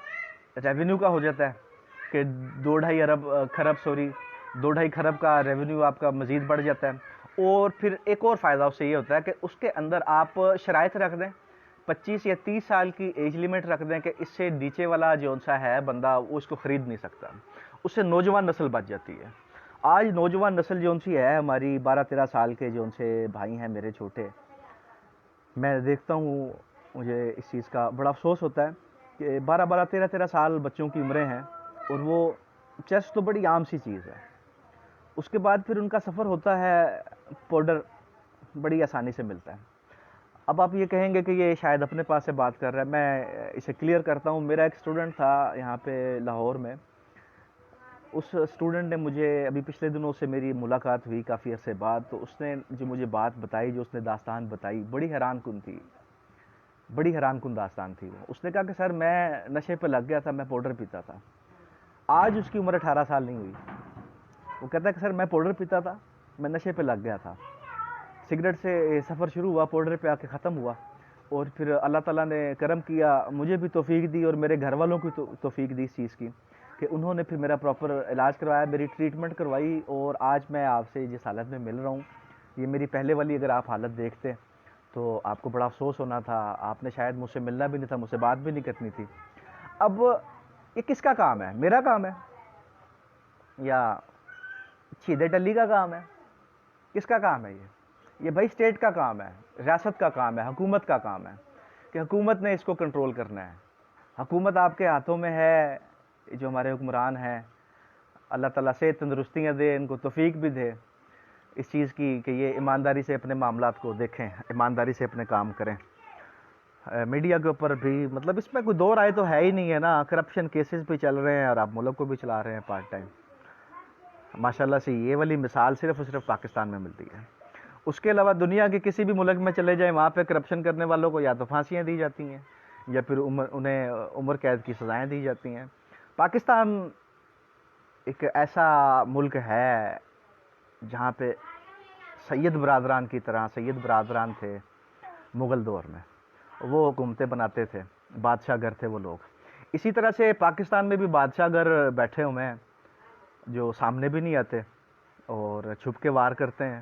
ریونیو کا ہو جاتا ہے کہ 2.5 کھرب کا ریونیو آپ کا مزید بڑھ جاتا ہے. اور پھر ایک اور فائدہ اس سے یہ ہوتا ہے کہ اس کے اندر آپ شرائط رکھ دیں، 25 یا 30 سال کی ایج لیمٹ رکھ دیں کہ اس سے نیچے والا جو سا ہے بندہ وہ اس کو خرید نہیں سکتا. اس سے نوجوان نسل بچ جاتی ہے. آج نوجوان نسل جو سی ہے ہماری 12-13 سال کے جو ان سے بھائی ہیں میرے چھوٹے، میں دیکھتا ہوں مجھے اس چیز کا بڑا افسوس ہوتا ہے کہ 13 سال بچوں کی عمریں ہیں اور وہ چیس تو بڑی عام سی چیز ہے. اس کے بعد پھر ان کا سفر ہوتا ہے، پاؤڈر بڑی آسانی سے ملتا ہے. اب آپ یہ کہیں گے کہ یہ شاید اپنے پاس سے بات کر رہا ہے، میں اسے کلیئر کرتا ہوں. میرا ایک اسٹوڈنٹ تھا یہاں پہ لاہور میں، اس اسٹوڈنٹ نے مجھے ابھی پچھلے دنوں سے میری ملاقات ہوئی کافی عرصے بعد، تو اس نے جو مجھے بات بتائی، جو اس نے داستان بتائی، بڑی حیران کن تھی، بڑی حیران کن داستان تھی. اس نے کہا کہ سر میں نشے پہ لگ گیا تھا، میں پاؤڈر پیتا تھا. آج اس کی عمر 18 سال نہیں ہوئی. وہ کہتا ہے کہ سر میں پاؤڈر پیتا تھا، میں نشے پہ لگ گیا تھا، سگریٹ سے سفر شروع ہوا، پاؤڈر پہ آ کے ختم ہوا. اور پھر اللہ تعالیٰ نے کرم کیا، مجھے بھی توفیق دی اور میرے گھر والوں کی توفیق دی اس چیز کی کہ انہوں نے پھر میرا پراپر علاج کروایا، میری ٹریٹمنٹ کروائی. اور آج میں آپ سے جس حالت میں مل رہا ہوں، یہ میری پہلے والی اگر آپ حالت دیکھتے تو آپ کو بڑا افسوس ہونا تھا، آپ نے شاید مجھ سے ملنا بھی نہیں تھا، مجھ سے بات بھی نہیں کرنی تھی. اب یہ کس کا کام ہے؟ میرا کام ہے یا شیدے ٹلی کا کام ہے؟ کس کا کام ہے یہ بھائی اسٹیٹ کا کام ہے، ریاست کا کام ہے، حکومت کا کام ہے کہ حکومت نے اس کو کنٹرول کرنا ہے. حکومت آپ کے ہاتھوں میں ہے. جو ہمارے حکمران ہیں اللہ تعالیٰ سے تندرستیاں دے، ان کو توفیق بھی دے اس چیز کی کہ یہ ایمانداری سے اپنے معاملات کو دیکھیں، ایمانداری سے اپنے کام کریں. میڈیا کے اوپر بھی مطلب اس میں کوئی دو رائے تو ہے ہی نہیں ہے نا، کرپشن کیسز بھی چل رہے ہیں اور آپ ملک کو بھی چلا رہے ہیں پارٹ ٹائم. ماشاءاللہ سے یہ والی مثال صرف اور صرف پاکستان میں ملتی ہے. اس کے علاوہ دنیا کے کسی بھی ملک میں چلے جائیں، وہاں پہ کرپشن کرنے والوں کو یا تو پھانسیاں دی جاتی ہیں یا پھر انہیں عمر قید کی سزائیں دی جاتی ہیں. پاکستان ایک ایسا ملک ہے جہاں پہ سید برادران کی طرح سید برادران تھے مغل دور میں، وہ حکومتیں بناتے تھے، بادشاہ گر تھے وہ لوگ. اسی طرح سے پاکستان میں بھی بادشاہ گر بیٹھے ہوئے ہیں جو سامنے بھی نہیں آتے اور چھپ کے وار کرتے ہیں.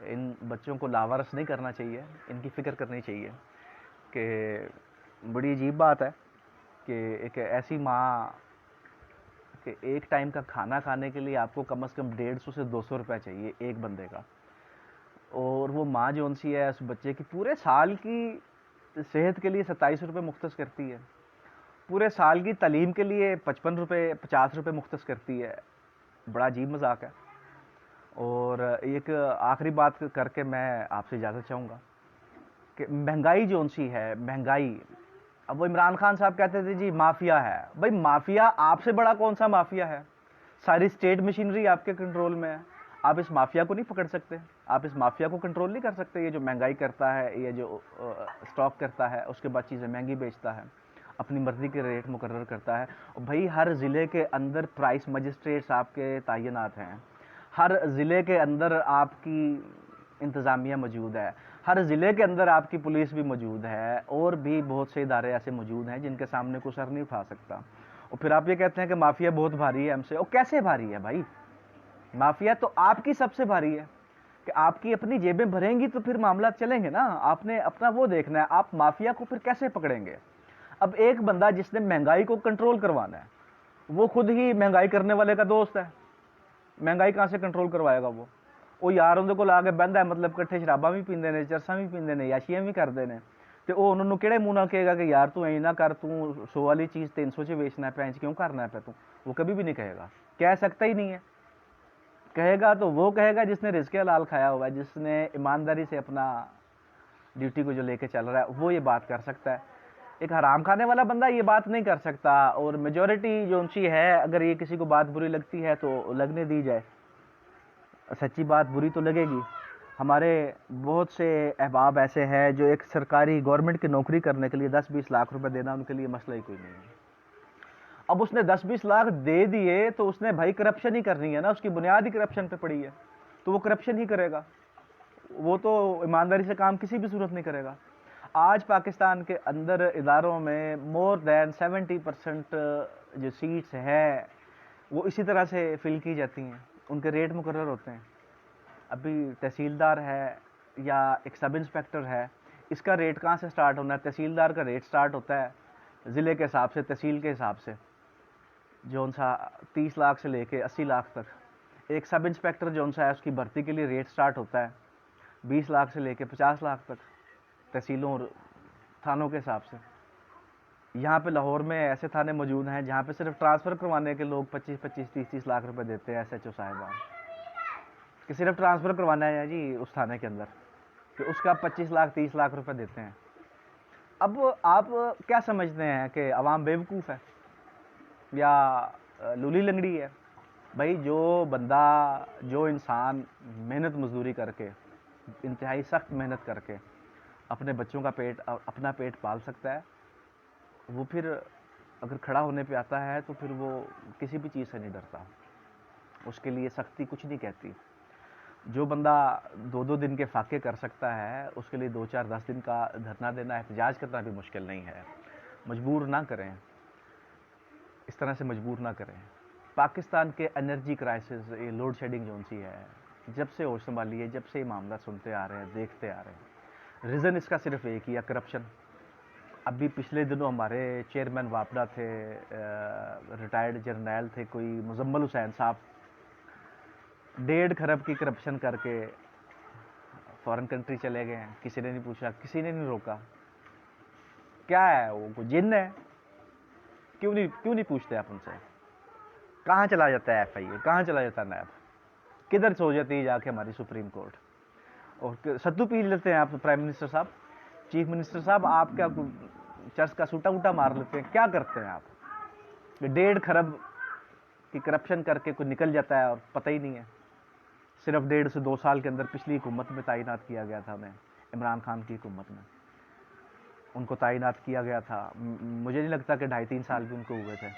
ان بچوں کو لاوارث نہیں کرنا چاہیے، ان کی فکر کرنی چاہیے کہ بڑی عجیب بات ہے کہ ایک ایسی ماں کہ ایک ٹائم کا کھانا کھانے کے لیے آپ کو کم از کم 150 سے 200 روپے چاہیے ایک بندے کا، اور وہ ماں جو سی ہے اس بچے کی پورے سال کی صحت کے لیے 27 روپے مختص کرتی ہے، پورے سال کی تعلیم کے لیے 55 روپے 50 روپے مختص کرتی ہے. بڑا عجیب مذاق ہے. اور ایک آخری بات کر کے میں آپ سے اجازت چاہوں گا کہ مہنگائی جو سی ہے، مہنگائی، اب وہ عمران خان صاحب کہتے تھے جی مافیا ہے. بھائی مافیا آپ سے بڑا کون سا مافیا ہے؟ ساری اسٹیٹ مشینری آپ کے کنٹرول میں ہے، آپ اس مافیا کو نہیں پکڑ سکتے، آپ اس مافیا کو کنٹرول نہیں کر سکتے. یہ جو مہنگائی کرتا ہے، یہ جو اسٹاک کرتا ہے، اس کے بعد چیزیں مہنگی بیچتا ہے، اپنی مرضی کے ریٹ مقرر کرتا ہے. بھائی ہر ضلع کے اندر پرائس مجسٹریٹس آپ کے تعینات ہیں، ہر ضلع کے اندر آپ کی انتظامیہ موجود ہے، ہر ضلع کے اندر آپ کی پولیس بھی موجود ہے، اور بھی بہت سے ادارے ایسے موجود ہیں جن کے سامنے کوئی سر نہیں اٹھا سکتا. اور پھر آپ یہ کہتے ہیں کہ مافیا بہت بھاری ہے ہم سے. اور کیسے بھاری ہے بھائی؟ مافیا تو آپ کی سب سے بھاری ہے کہ آپ کی اپنی جیبیں بھریں گی تو پھر معاملات چلیں گے نا. آپ نے اپنا وہ دیکھنا ہے، آپ مافیا کو پھر کیسے پکڑیں گے؟ اب ایک بندہ جس نے مہنگائی کو کنٹرول کروانا ہے، وہ خود ہی مہنگائی کرنے والے کا دوست ہے. مہنگائی کہاں سے کنٹرول کروائے گا وہ یار اندر کو لا کے بہندا ہے، مطلب کٹھے شراباں بھی پیندے نے، چرساں بھی پیندے نے، یاشیاں بھی کرتے ہیں. تو وہ انہوں نے کہڑے منہ نہ کہے گا کہ یار تو اینا کر، تو 100 والی چیز 300 سے بیچنا ہے، 5 کیوں کرنا ہے پہ تو؟ وہ کبھی بھی نہیں کہے گا، کہہ سکتا ہی نہیں ہے. کہے گا تو وہ کہے گا جس نے رزق حلال کھایا ہوا ہے، جس نے ایمانداری سے اپنا ڈیوٹی کو جو لے کے چل رہا ہے، وہ یہ بات کر سکتا ہے. ایک حرام کھانے والا بندہ یہ بات نہیں کر سکتا. اور میجورٹی جو اونچی ہے، اگر یہ کسی کو بات بری لگتی ہے تو لگنے دی جائے، سچی بات بری تو لگے گی. ہمارے بہت سے احباب ایسے ہیں جو ایک سرکاری گورنمنٹ کی نوکری کرنے کے لیے 10-20 لاکھ روپے دینا ان کے لیے مسئلہ ہی کوئی نہیں ہے. اب اس نے 10-20 لاکھ دے دیے تو اس نے بھائی کرپشن ہی کرنی ہے نا، اس کی بنیاد ہی کرپشن پہ پڑی ہے، تو وہ کرپشن ہی کرے گا. وہ تو ایمانداری سے کام کسی بھی صورت نہیں کرے گا. آج پاکستان کے اندر اداروں میں مور دین 70% جو سیٹس ہیں وہ اسی طرح سے فل کی جاتی ہیں، ان کے ریٹ مقرر ہوتے ہیں. ابھی تحصیلدار ہے یا ایک سب انسپیکٹر ہے، اس کا ریٹ کہاں سے سٹارٹ ہونا ہے؟ تحصیلدار کا ریٹ سٹارٹ ہوتا ہے ضلع کے حساب سے، تحصیل کے حساب سے، جو سا 30 لاکھ سے لے کے 80 لاکھ تک. ایک سب انسپیکٹر جو سا ہے اس کی بھرتی کے لیے ریٹ سٹارٹ ہوتا ہے 20 لاکھ سے لے کے 50 لاکھ تک، تحصیلوں اور تھانوں کے حساب سے. یہاں پہ لاہور میں ایسے تھانے موجود ہیں جہاں پہ صرف ٹرانسفر کروانے کے لوگ 25-25 30-30 لاکھ روپے دیتے ہیں ایس ایچ او صاحبان، کہ صرف ٹرانسفر کروانا ہے جی اس تھانے کے اندر، کہ اس کا 25 لاکھ 30 لاکھ روپے دیتے ہیں. اب آپ کیا سمجھتے ہیں کہ عوام بیوقوف ہے یا لولی لنگڑی ہے؟ بھائی جو بندہ، جو انسان محنت مزدوری کر کے، انتہائی سخت محنت کر کے اپنے بچوں کا پیٹ، اپنا پیٹ پال سکتا ہے، وہ پھر اگر کھڑا ہونے پہ آتا ہے تو پھر وہ کسی بھی چیز سے نہیں ڈرتا، اس کے لیے سختی کچھ نہیں کہتی. جو بندہ 2-2 دن کے فاقے کر سکتا ہے، اس کے لیے 2-4-10 دن کا دھرنا دینا، احتجاج کرنا بھی مشکل نہیں ہے. مجبور نہ کریں، اس طرح سے مجبور نہ کریں. پاکستان کے انرجی کرائسس، یہ لوڈ شیڈنگ جو سی ہے، جب سے ہوش سنبھالی ہے، جب سے یہ معاملات سنتے آ رہے ہیں، دیکھتے آ رہے ہیں، ریزن اس کا صرف ایک ہی ہے، کرپشن. ابھی پچھلے دنوں ہمارے چیئرمین واپڈا تھے، ریٹائرڈ جرنیل تھے کوئی مزمل حسین صاحب، 1.5 کھرب کی کرپشن کر کے فورن کنٹری چلے گئے ہیں. کسی نے نہیں پوچھا، کسی نے نہیں روکا. کیا ہے وہ کوئی جن ہے؟ کیوں نہیں پوچھتے آپ ان سے؟ کہاں چلا جاتا ہے ایف آئی اے، کہاں چلا جاتا ہے نیب، کدھر سو جاتی ہے جا کے ہماری سپریم کورٹ؟ اور ستو پی لیتے ہیں آپ پرائم منسٹر صاحب، چیف منسٹر صاحب، آپ کیا چرس کا سوٹا ووٹا مار لیتے ہیں؟ کیا کرتے ہیں آپ؟ 1.5 کھرب کی کرپشن کر کے کوئی نکل جاتا ہے اور پتہ ہی نہیں ہے. صرف 1.5 سے 2 سال کے اندر پچھلی حکومت میں تعینات کیا گیا تھا ہمیں، عمران خان کی حکومت میں ان کو تعینات کیا گیا تھا. مجھے نہیں لگتا کہ 2.5-3 سال بھی ان کو ہوئے تھے.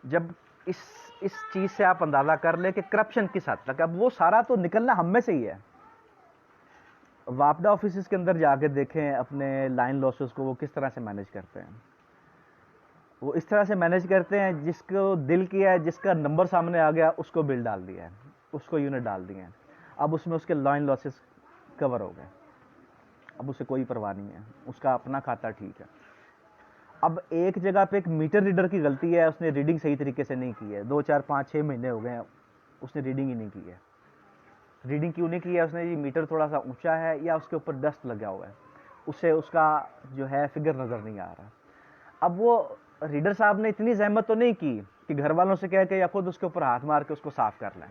جب اس چیز سے آپ اندازہ کر لیں کہ کرپشن کس حد تک، اب وہ سارا تو نکلنا ہم میں سے ہی ہے. واپڈا آفیسز کے اندر جا کے دیکھیں اپنے لائن لاسز کو وہ کس طرح سے مینیج کرتے ہیں. وہ اس طرح سے مینیج کرتے ہیں جس کو دل کیا ہے، جس کا نمبر سامنے آ گیا اس کو بل ڈال دیا ہے، اس کو یونٹ ڈال دیے ہیں. اب اس میں اس کے لائن لاسز کور ہو گئے، اب اسے کوئی پرواہ نہیں ہے، اس کا اپنا کھاتا ٹھیک ہے۔ اب ایک جگہ پہ ایک میٹر ریڈر کی غلطی ہے، اس نے ریڈنگ صحیح طریقے سے نہیں کی ہے، 2 4 5 6 مہینے ہو گئے ہیں اس نے ریڈنگ ہی نہیں کی ہے۔ ریڈنگ کیوں نہیں کی ہے اس نے؟ یہ میٹر تھوڑا سا اونچا ہے یا اس کے اوپر ڈسٹ لگا ہوا ہے، اس سے اس کا جو ہے فگر نظر نہیں آ رہا۔ اب وہ ریڈر صاحب نے اتنی زحمت تو نہیں کی کہ گھر والوں سے کہہ کے یا خود اس کے اوپر ہاتھ مار کے اس کو صاف کر لیں۔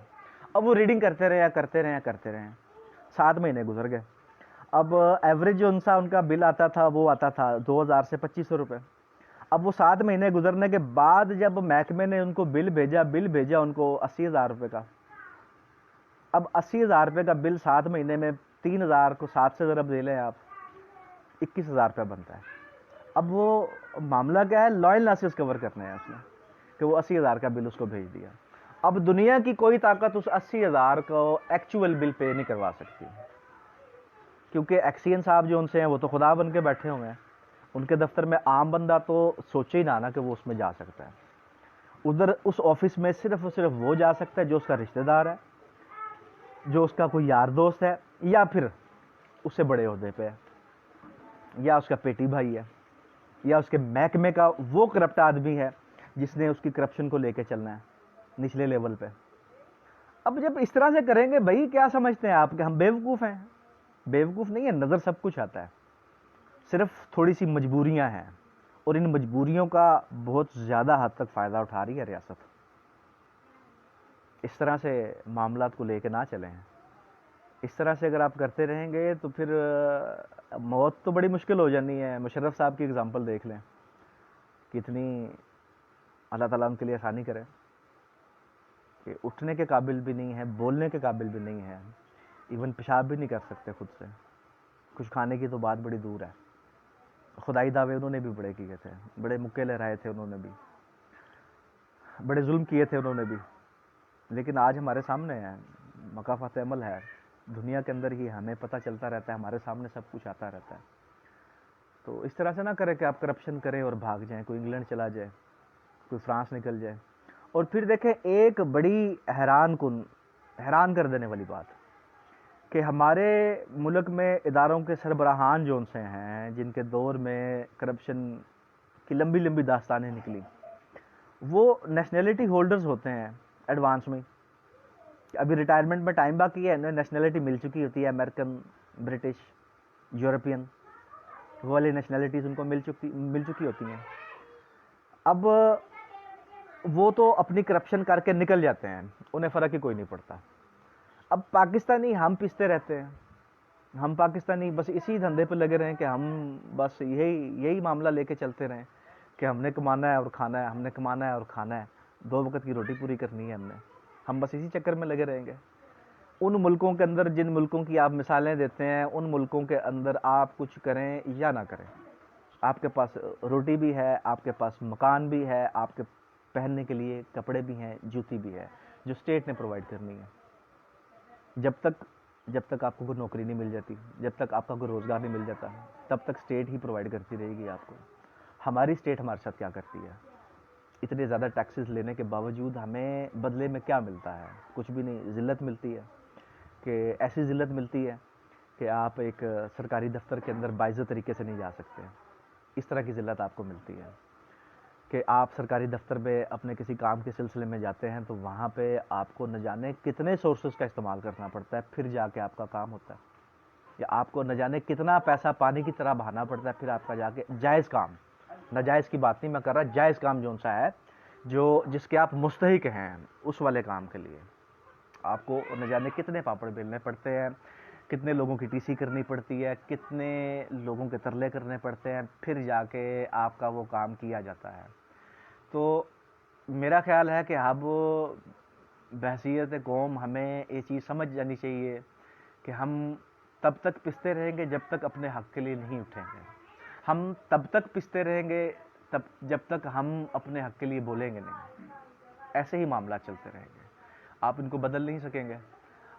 اب وہ ریڈنگ کرتے رہے 7 مہینے گزر گئے۔ اب ایوریج جو ان کا بل آتا تھا وہ آتا تھا 2000 سے 2500 روپے۔ اب وہ 7 مہینے گزرنے کے بعد جب محکمے نے ان کو بل بھیجا ان کو 80,000 روپے کا۔ اب 80,000 روپے کا بل 7 مہینے میں 3,000 کو 7 سے ضرب دے لیں آپ، 21,000 روپے بنتا ہے۔ اب وہ معاملہ کیا ہے؟ لائن لاسز کور کرنے ہیں اس نے، کہ وہ 80,000 کا بل اس کو بھیج دیا۔ اب دنیا کی کوئی طاقت اس 80,000 کو ایکچول بل پے نہیں کروا سکتی، کیونکہ ایکسین صاحب جو ان سے ہیں وہ تو خدا بن کے بیٹھے ہوئے ہیں، ان کے دفتر میں عام بندہ تو سوچے ہی نہ کہ وہ اس میں جا سکتا ہے۔ ادھر اس آفس میں صرف اور صرف وہ جا سکتا ہے جو اس کا رشتہ دار ہے، جو اس کا کوئی یار دوست ہے، یا پھر اس سے بڑے عہدے پہ ہے، یا اس کا پیٹی بھائی ہے، یا اس کے محکمے کا وہ کرپٹ آدمی ہے جس نے اس کی کرپشن کو لے کے چلنا ہے نچلے لیول پہ۔ اب جب اس طرح سے کریں گے بھائی، کیا سمجھتے ہیں آپ کہ ہم بیوقوف ہیں؟ بیوقوف نہیں ہے، نظر سب کچھ آتا ہے، صرف تھوڑی سی مجبوریاں ہیں، اور ان مجبوریوں کا بہت زیادہ حد تک فائدہ اٹھا رہی ہے ریاست۔ اس طرح سے معاملات کو لے کے نہ چلیں، اس طرح سے اگر آپ کرتے رہیں گے تو پھر موت تو بڑی مشکل ہو جانی ہے۔ مشرف صاحب کی اگزامپل دیکھ لیں، کتنی اللہ تعالیٰ ان کے لیے آسانی کرے، کہ اٹھنے کے قابل بھی نہیں ہے، بولنے کے قابل بھی نہیں ہے، ایون پیشاب بھی نہیں کر سکتے خود سے، کچھ کھانے کی تو بات بڑی دور ہے۔ خدائی دعوے انہوں نے بھی بڑے کیے تھے، بڑے مکے لہرائے تھے انہوں نے بھی، بڑے ظلم کیے تھے انہوں نے بھی، لیکن آج ہمارے سامنے ہے، مقافات عمل ہے، دنیا کے اندر ہی ہمیں پتہ چلتا رہتا ہے، ہمارے سامنے سب کچھ آتا رہتا ہے۔ تو اس طرح سے نہ کریں کہ آپ کرپشن کریں اور بھاگ جائیں، کوئی انگلینڈ چلا جائے، کوئی فرانس نکل جائے۔ اور پھر دیکھیں ایک بڑی حیران کر دینے والی بات، کہ ہمارے ملک میں اداروں کے سربراہان جو ان سے ہیں، جن کے دور میں کرپشن کی لمبی لمبی داستانیں نکلی، وہ نیشنلٹی ہولڈرز ہوتے ہیں ایڈوانس میں۔ ابھی ریٹائرمنٹ میں ٹائم باقی ہے، انہیں نیشنلٹی مل چکی ہوتی ہے، امریکن، برٹش، یورپین، وہ والی نیشنلٹیز ان کو مل چکی ہوتی ہیں۔ اب وہ تو اپنی کرپشن کر کے نکل جاتے ہیں، انہیں فرق ہی کوئی نہیں پڑتا۔ اب پاکستانی ہم پستے رہتے ہیں، ہم پاکستانی بس اسی دھندے پہ لگے رہیں کہ ہم بس یہی معاملہ لے کے چلتے رہیں کہ ہم نے کمانا ہے اور کھانا ہے، ہم نے کمانا ہے اور کھانا ہے، 2 وقت کی روٹی پوری کرنی ہے ہم بس اسی چکر میں لگے رہیں گے۔ ان ملکوں کے اندر، جن ملکوں کی آپ مثالیں دیتے ہیں، ان ملکوں کے اندر آپ کچھ کریں یا نہ کریں، آپ کے پاس روٹی بھی ہے، آپ کے پاس مکان بھی ہے، آپ کے پہننے کے لیے کپڑے بھی ہیں، جوتی بھی ہے، جو اسٹیٹ نے پرووائڈ کرنی ہے۔ جب تک آپ کو کوئی نوکری نہیں مل جاتی، جب تک آپ کا کوئی روزگار نہیں مل جاتا، تب تک اسٹیٹ ہی پرووائڈ کرتی رہے گی آپ کو۔ ہماری اسٹیٹ ہمارے ساتھ کیا کرتی ہے؟ اتنے زیادہ ٹیکسز لینے کے باوجود ہمیں بدلے میں کیا ملتا ہے؟ کچھ بھی نہیں، ذلت ملتی ہے، کہ ایسی ذلت ملتی ہے کہ آپ ایک سرکاری دفتر کے اندر باعزت طریقے سے نہیں جا سکتے، اس طرح کی ذلت آپ کو ملتی ہے، کہ آپ سرکاری دفتر میں اپنے کسی کام کے سلسلے میں جاتے ہیں تو وہاں پہ آپ کو نہ جانے کتنے سورسز کا استعمال کرنا پڑتا ہے، پھر جا کے آپ کا کام ہوتا ہے، یا آپ کو نہ جانے کتنا پیسہ پانی کی طرح بہانا پڑتا ہے، پھر آپ کا جا کے جائز کام، ناجائز کی بات نہیں میں کر رہا، جائز کام جو سا ہے، جس کے آپ مستحق ہیں، اس والے کام کے لیے آپ کو نہ جانے کتنے پاپڑ بیلنے پڑتے ہیں، کتنے لوگوں کی ٹی سی کرنی پڑتی ہے، کتنے لوگوں کے ترلے کرنے پڑتے ہیں، پھر جا کے آپ کا وہ کام کیا جاتا ہے۔ تو میرا خیال ہے کہ اب بحیثیت قوم ہمیں یہ چیز سمجھ جانی چاہیے کہ ہم تب تک پستے رہیں گے جب تک اپنے حق کے لیے نہیں اٹھیں گے، ہم تب تک پستے رہیں گے جب تک ہم اپنے حق کے لیے بولیں گے نہیں، ایسے ہی معاملات چلتے رہیں گے، آپ ان کو بدل نہیں سکیں گے۔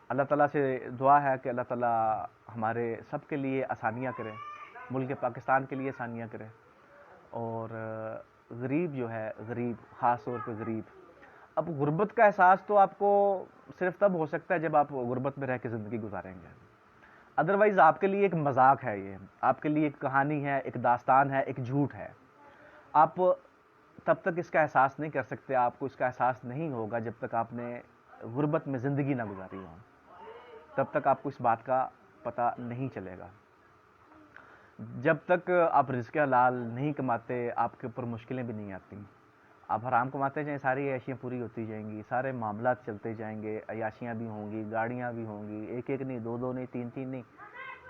اللہ تعالیٰ سے دعا ہے کہ اللہ تعالیٰ ہمارے سب کے لیے آسانیاں کرے، ملک پاکستان کے لیے آسانیاں کرے، اور غریب جو ہے، غریب خاص طور پہ غریب اب غربت کا احساس تو آپ کو صرف تب ہو سکتا ہے جب آپ غربت میں رہ کے زندگی گزاریں گے. ادروائز آپ کے لیے ایک مذاق ہے، یہ آپ کے لیے ایک کہانی ہے، ایک داستان ہے، ایک جھوٹ ہے. آپ تب تک اس کا احساس نہیں کر سکتے، آپ کو اس کا احساس نہیں ہوگا جب تک آپ نے غربت میں زندگی نہ گزاری ہو. تب تک آپ کو اس بات کا پتہ نہیں چلے گا. جب تک آپ رزق حلال نہیں کماتے آپ کے اوپر مشکلیں بھی نہیں آتی. آپ حرام کماتے جائیں، ساری عیاشیاں پوری ہوتی جائیں گی، سارے معاملات چلتے جائیں گے، عیاشیاں بھی ہوں گی، گاڑیاں بھی ہوں گی، ایک ایک نہیں، دو دو نہیں، تین تین نہیں،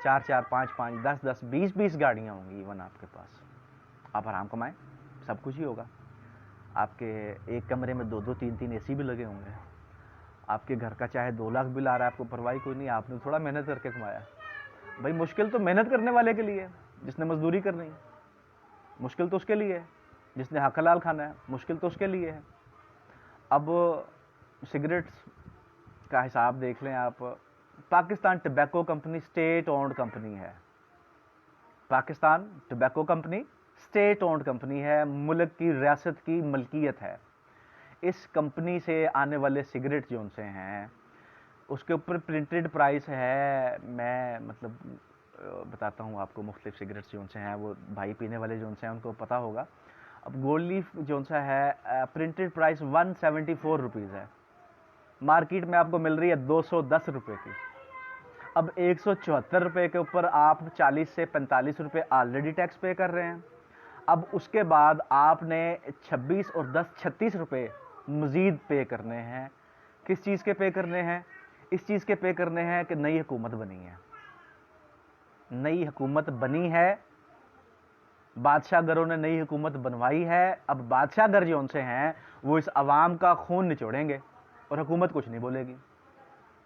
چار چار، پانچ پانچ، دس دس، بیس بیس گاڑیاں ہوں گی ایون آپ کے پاس. آپ حرام کمائیں سب کچھ ہی ہوگا. آپ کے ایک کمرے میں دو دو تین تین اے سی بھی لگے ہوں گے. آپ کے گھر کا چاہے 2 لاکھ بل آ رہا ہے، آپ کو پرواہی کوئی نہیں، آپ نے تھوڑا محنت کر کے کمایا. بھائی مشکل تو محنت کرنے والے کے لیے ہے، جس نے مزدوری کرنی. مشکل تو اس کے لیے ہے جس نے حق حلال کھانا ہے، مشکل تو اس کے لیے ہے. اب سگریٹس کا حساب دیکھ لیں آپ. Pakistan tobacco company state owned company ہے. Pakistan tobacco company state owned company ہے، ملک کی ریاست کی ملکیت ہے. اس کمپنی سے آنے والے سگریٹ جو ان سے ہیں اس کے اوپر پرنٹڈ پرائس ہے. میں مطلب بتاتا ہوں آپ کو، مختلف سگریٹس جو ان سے ہیں، وہ بھائی پینے والے جو ان سے ہیں ان کو پتہ ہوگا. اب گولڈ لیف جو ان سے ہے پرنٹڈ پرائس 174 روپیز ہے. مارکیٹ میں آپ کو مل رہی ہے 210 روپے کی. اب 174 روپے کے اوپر آپ 40 سے 45 روپے آلریڈی ٹیکس پے کر رہے ہیں. اب اس کے بعد آپ نے 26 اور 10 36 روپے مزید پے کرنے ہیں. کس چیز کے پے کرنے ہیں؟ اس چیز کے پے کرنے ہیں کہ نئی حکومت بنی ہے. نئی حکومت بنی ہے، بادشاہ گھروں نے نئی حکومت بنوائی ہے. اب بادشاہ گھر جو ان سے ہیں وہ اس عوام کا خون نچوڑیں گے اور حکومت کچھ نہیں بولے گی.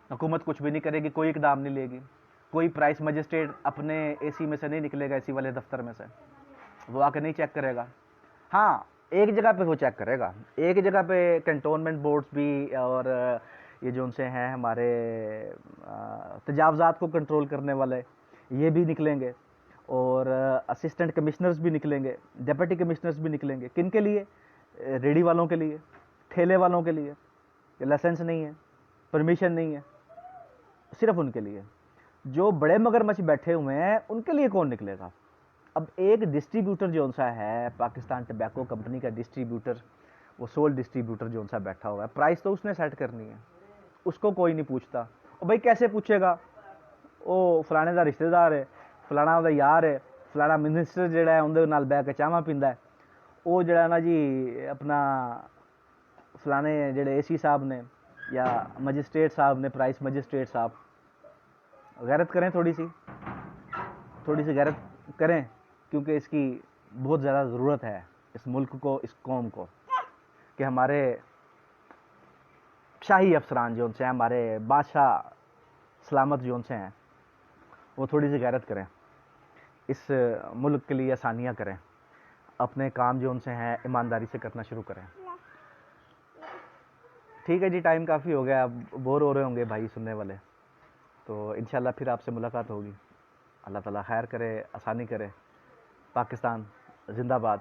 حکومت کچھ بھی نہیں کرے گی، کوئی اقدام نہیں لے گی. کوئی پرائس مجسٹریٹ اپنے اے سی میں سے نہیں نکلے گا، اے سی والے دفتر میں سے وہ آ کے نہیں چیک کرے گا. ہاں ایک جگہ پہ وہ چیک کرے گا، ایک جگہ پہ کنٹونمنٹ بورڈز بھی اور یہ جو ان سے ہیں ہمارے تجاوزات کو کنٹرول کرنے والے یہ بھی نکلیں گے، اور اسسٹنٹ کمشنرز بھی نکلیں گے، ڈپٹی کمشنرز بھی نکلیں گے. کن کے لیے؟ ریڑھی والوں کے لیے، ٹھیلے والوں کے لیے کہ لائسنس نہیں ہے، پرمیشن نہیں ہے، صرف ان کے لیے. جو بڑے مگرمچھ بیٹھے ہوئے ہیں ان کے لیے کون نکلے گا؟ اب ایک ڈسٹریبیوٹر جو ان سا ہے پاکستان ٹبیکو کمپنی کا ڈسٹریبیوٹر، وہ سول ڈسٹریبیوٹر جو ان سا بیٹھا ہوا ہے، پرائس تو اس نے سیٹ کرنی ہے، اس کو کوئی نہیں پوچھتا. اور بھائی کیسے پوچھے گا؟ وہ فلانے دا رشتہ دار ہے، فلانا دا یار ہے، فلانا منسٹر جڑا ہے اندر نال بہ کے چاواں پیندا ہے، وہ جڑا نا جی اپنا فلانے جڑے اے سی صاحب نے یا مجسٹریٹ صاحب نے، پرائس مجسٹریٹ صاحب، غیرت کریں، تھوڑی سی غیرت کریں، کیونکہ اس کی بہت زیادہ ضرورت ہے اس ملک کو، اس قوم کو، کہ ہمارے شاہی افسران جو ان سے ہیں، ہمارے بادشاہ سلامت جو ان سے ہیں، وہ تھوڑی سی غیرت کریں، اس ملک کے لیے آسانیاں کریں، اپنے کام جو ان سے ہیں ایمانداری سے کرنا شروع کریں. ٹھیک ہے جی، ٹائم کافی ہو گیا، اب بور ہو رہے ہوں گے بھائی سننے والے، تو انشاءاللہ پھر آپ سے ملاقات ہوگی. اللہ تعالیٰ خیر کرے، آسانی کرے. پاکستان زندہ باد.